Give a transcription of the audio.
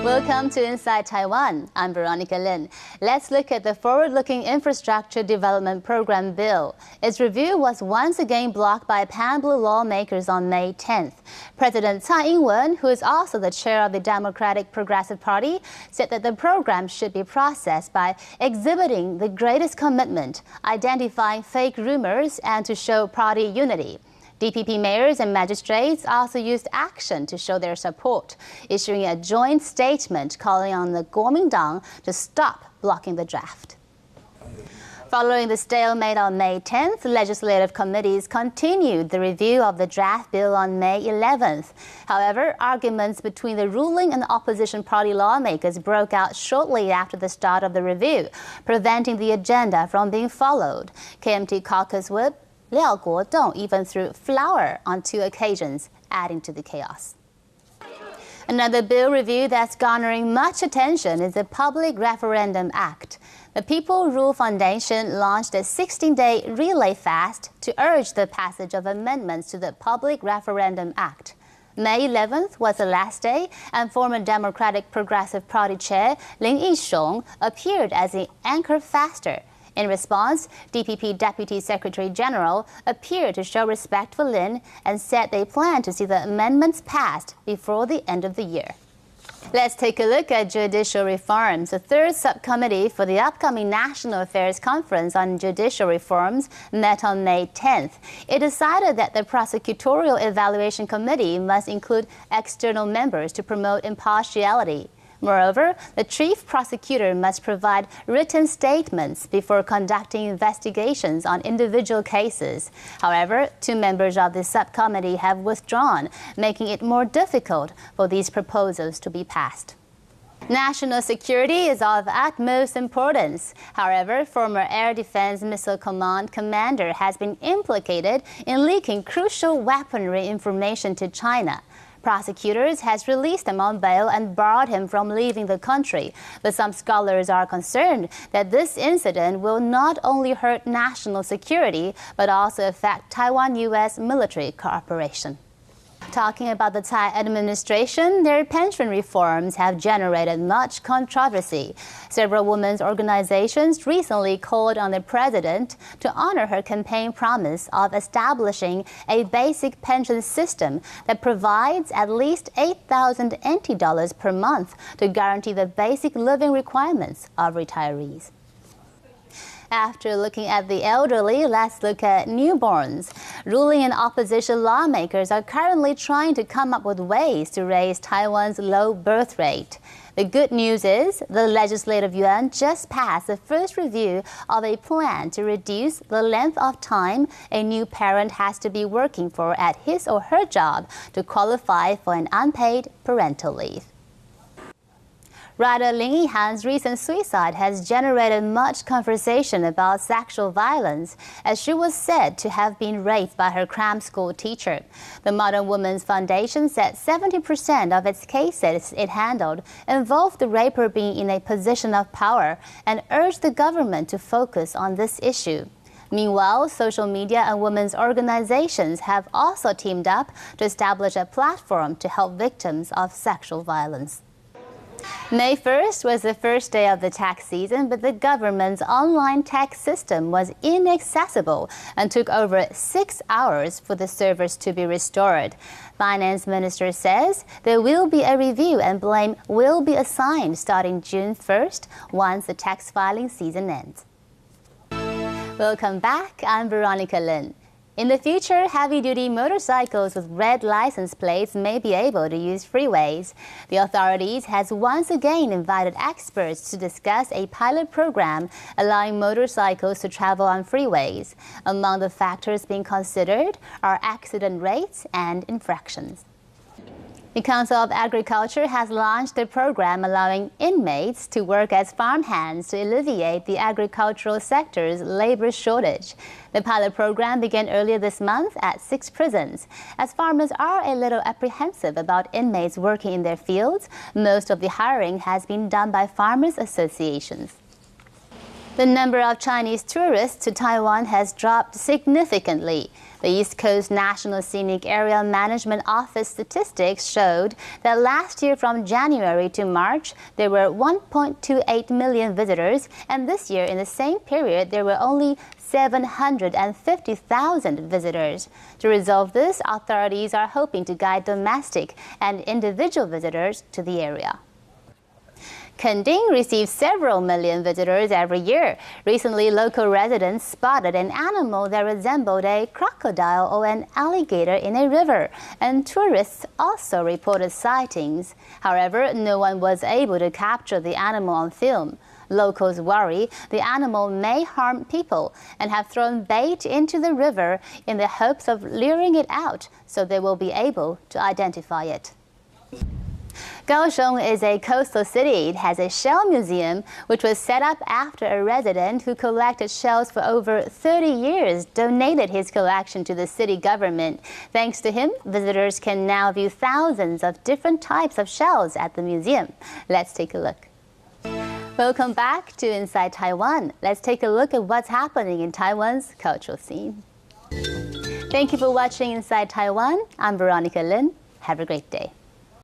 Welcome to Inside Taiwan. I'm Veronica Lin. Let's look at the Forward-Looking Infrastructure Development Program bill. Its review was once again blocked by pan-blue lawmakers on May 10th. President Tsai Ing-wen, who is also the chair of the Democratic Progressive Party, said that the program should be processed by exhibiting the greatest commitment, identifying fake rumors, and to show party unity. DPP mayors and magistrates also used action to show their support, issuing a joint statement calling on the Kuomintang to stop blocking the draft. Following the stalemate on May 10th, legislative committees continued the review of the draft bill on May 11th. However, arguments between the ruling and opposition party lawmakers broke out shortly after the start of the review, preventing the agenda from being followed. KMT caucus whip Liao Guodong even threw flour on 2 occasions, adding to the chaos. Another bill review that's garnering much attention is the Public Referendum Act. The People Rule Foundation launched a 16-day relay fast to urge the passage of amendments to the Public Referendum Act. May 11th was the last day, and former Democratic Progressive Party chair Lin Yishong appeared as the anchor faster. In response, DPP Deputy Secretary General appeared to show respect for Lin and said they plan to see the amendments passed before the end of the year. Let's take a look at judicial reforms. The third subcommittee for the upcoming National Affairs Conference on Judicial Reforms met on May 10th. It decided that the Prosecutorial Evaluation Committee must include external members to promote impartiality. Moreover, the chief prosecutor must provide written statements before conducting investigations on individual cases. However, 2 members of the subcommittee have withdrawn, making it more difficult for these proposals to be passed. National security is of utmost importance. However, former Air Defense Missile Command commander has been implicated in leaking crucial weaponry information to China. Prosecutors has released him on bail and barred him from leaving the country. But some scholars are concerned that this incident will not only hurt national security, but also affect Taiwan-U.S. military cooperation. Talking about the Tsai administration, their pension reforms have generated much controversy. Several women's organizations recently called on the president to honor her campaign promise of establishing a basic pension system that provides at least 8,000 NT dollars per month to guarantee the basic living requirements of retirees. After looking at the elderly, let's look at newborns. Ruling and opposition lawmakers are currently trying to come up with ways to raise Taiwan's low birth rate. The good news is the Legislative Yuan just passed the first review of a plan to reduce the length of time a new parent has to be working for at his or her job to qualify for an unpaid parental leave. Writer Lin Yihan's recent suicide has generated much conversation about sexual violence, as she was said to have been raped by her cram school teacher. The Modern Women's Foundation said 70% of its cases it handled involved the raper being in a position of power and urged the government to focus on this issue. Meanwhile, social media and women's organizations have also teamed up to establish a platform to help victims of sexual violence. May 1st was the first day of the tax season, but the government's online tax system was inaccessible and took over 6 hours for the servers to be restored. Finance Minister says there will be a review and blame will be assigned starting June 1st once the tax filing season ends. Welcome back. I'm Veronica Lin. In the future, heavy-duty motorcycles with red license plates may be able to use freeways. The authorities has once again invited experts to discuss a pilot program allowing motorcycles to travel on freeways. Among the factors being considered are accident rates and infractions. The Council of Agriculture has launched a program allowing inmates to work as farmhands to alleviate the agricultural sector's labor shortage. The pilot program began earlier this month at 6 prisons. As farmers are a little apprehensive about inmates working in their fields, most of the hiring has been done by farmers' associations. The number of Chinese tourists to Taiwan has dropped significantly. The The East Coast National Scenic Area Management Office statistics showed that last year from January to March, there were 1.28 million visitors, and this year in the same period, there were only 750,000 visitors. To resolve this, authorities are hoping to guide domestic and individual visitors to the area. Kending receives several million visitors every year. Recently, local residents spotted an animal that resembled a crocodile or an alligator in a river, and tourists also reported sightings. However, no one was able to capture the animal on film. Locals worry the animal may harm people and have thrown bait into the river in the hopes of luring it out so they will be able to identify it. Kaohsiung is a coastal city. It has a shell museum, which was set up after a resident who collected shells for over 30 years donated his collection to the city government. Thanks to him, visitors can now view thousands of different types of shells at the museum. Let's take a look. Welcome back to Inside Taiwan. Let's take a look at what's happening in Taiwan's cultural scene. Thank you for watching Inside Taiwan. I'm Veronica Lin. Have a great day.